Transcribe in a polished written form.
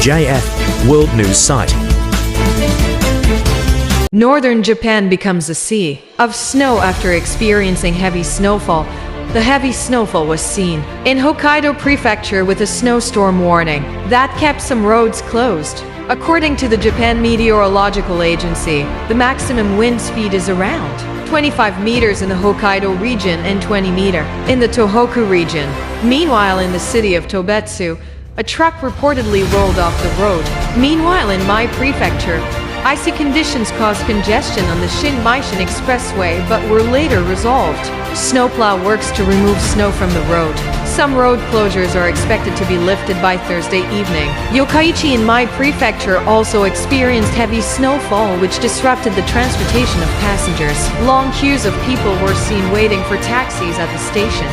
JF World News Site. Northern Japan becomes a sea of snow after experiencing heavy snowfall. The heavy snowfall was seen in Hokkaido Prefecture with a snowstorm warning that kept some roads closed. According to the Japan Meteorological Agency, the maximum wind speed is around 25 meters in the Hokkaido region and 20 meters in the Tohoku region. Meanwhile, in the city of Tobetsu, a truck reportedly rolled off the road. Meanwhile, in Mie Prefecture, icy conditions caused congestion on the Shin-Maishin Expressway but were later resolved. Snowplow works to remove snow from the road. Some road closures are expected to be lifted by Thursday evening. Yokkaichi in Mie Prefecture also experienced heavy snowfall which disrupted the transportation of passengers. Long queues of people were seen waiting for taxis at the station.